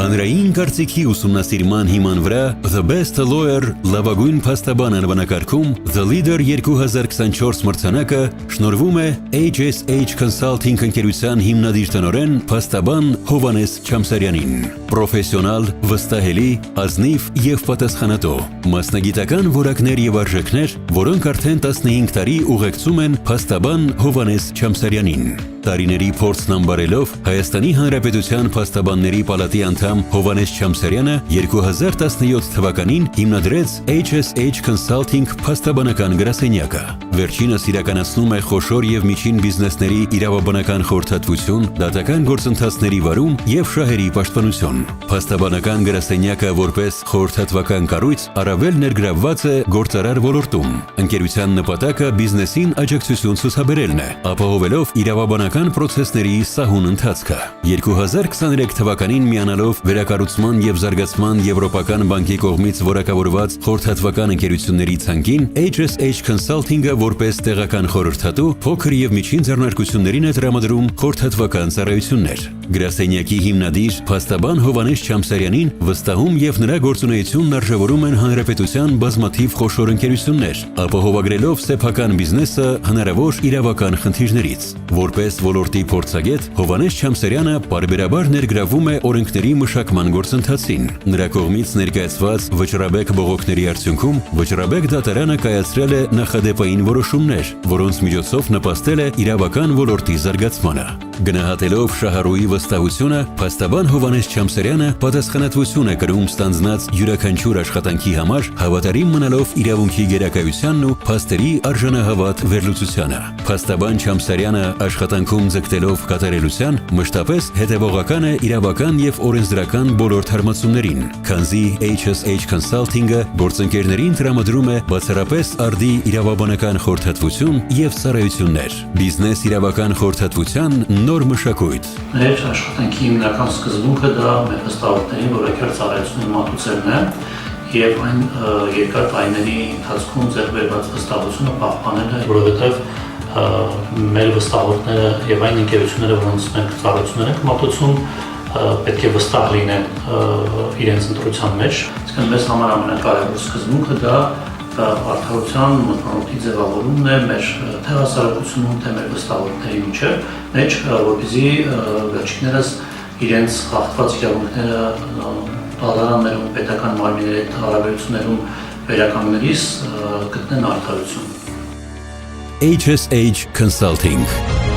Հանրային կարծիքի ուսումնասիրման հիման վրա The Best Lawyer լավագույն փաստաբան անվանակարգում The Leader 2024 մրցանակը շնորհվում է HSH Consulting ընկերության հիմնադիր տնօրեն փաստաբան Հովհաննես Չամսարյանին։ Պրոֆեսիոնալ, վստահելի, ազնիվ եւ պատասխանատու, մասնագիտական որակներ եւ արժեքներ, որոնք արդեն 15 տարի ուղեկցում են փաստաբան Հովհաննես Չամսարյանին։ Տարիների փորձն ամբարելով Հայաստանի Հանրապետության փաստաբանների պալատի անդամ Հովհաննես Չամսարյանը 2017 թվականին հիմնադրեց HSH Consulting փաստաբանական գրասենյակը։ Վերջինս իրականացնում է խոշոր եւ միջին բիզնեսների իրավաբանական խորհրդատվություն, դատական գործընթացների վարում եւ շահերի պաշտպանություն։ Փաստաբանական գրասենյակը որպես խորհրդատվական կառույց առավել ներգրավված է գործարար ոլորտում։ Ընկերության նպատակը բիզնեսին աջակցություն ցուցաբերելն է, ապահովելով իրավաբանական պրոցեսների սահուն ընթացքը։ 2023 թվականին միանալով վերակառուցման եւ զարգացման Եվրոպական բանկի կողմից որակավորված խորհրդատվական ընկերությունների ցանկին HSH Consulting-ը որպես տեղական խորհրդատու փոքր եւ միջին ձեռնարկություններին է տրամադրում խորհրդատվական ծառայություններ։ Գրասենյակի հիմնադիր փաստաբան Հովհաննես Չամսարյանին վստահում եւ նրա գործունեությունն արժևորում են հանրապետության բազմաթիվ խոշոր ընկերություններ, ապահովագրելով սեփական բիզնեսը հնարավոր իրավական խնդիրներից։ Որպես ոլորտի փորձագետ Հովհաննես Չամսարյանը պարբերաբար ներգրավում է օրենքների մշակման գործընթացին։ Նրա կողմից ներկայացված վճռաբեկ բողոքների արդյունքում վճռաբեկ դատարանը կայացրել է նախադեպային որոշումներ, որոնց միջոցով նպաստել է իրավական ոլորտի զարգացմանը։ Գնահատելով շահառուի վստահությունը, փաստաբան Հովհաննես Չամսարյանը պատասխանատվություն է կրում ստանձնած յուրաքանչյուր աշխատանքի համար, հավատարիմ մնալով իրավունքի գերակայությանն ու փաստերի արժանահավատ վերլուծությանը։ Փաստաբան Չամսարյանը աշխատանքում ձգտելով կատարելության, մշտապես հետևողական է իրավական եւ օրենսդրական բոլոր թարմացումներին, քանզի HSH Consulting-ը գործընկերներին տրամադրում է բացառապես արդի իրավաբանական խորհրդատվություն եւ ծառայություններ։ Բիզնես իրավական խորհրդատվության նոր մշակույթ։ Մեր աշխատանքի հիմնական սկզբունքը դա մեր վստահողների որակյալ ծառայությունների մատուցելն է եւ այն երկար տարիների ընթացքում ձեռք բերված վստահությունը պահպանելը, որովհետեւ մեր վստահողները եւ այն ընկերությունները, որոնց մենք ծառայություններ ենք մատուցում, պետք է վստահ լինեն իրենց ընտրության մեջ։ Իսկ մեզ համար ամենակարևոր սկզբունքը դա արդարության մթնոլորտի ձևավորումն է մեր թե հասարակությունում, թե մեր վստահողների մեջ, որպեսզի վերջիններս իրենց խախտված իրավունքները դատարաններում, պետական մարմինների հետ հարաբերություններում վերականգնելիս գտնեն արդարություն։ HSH Consulting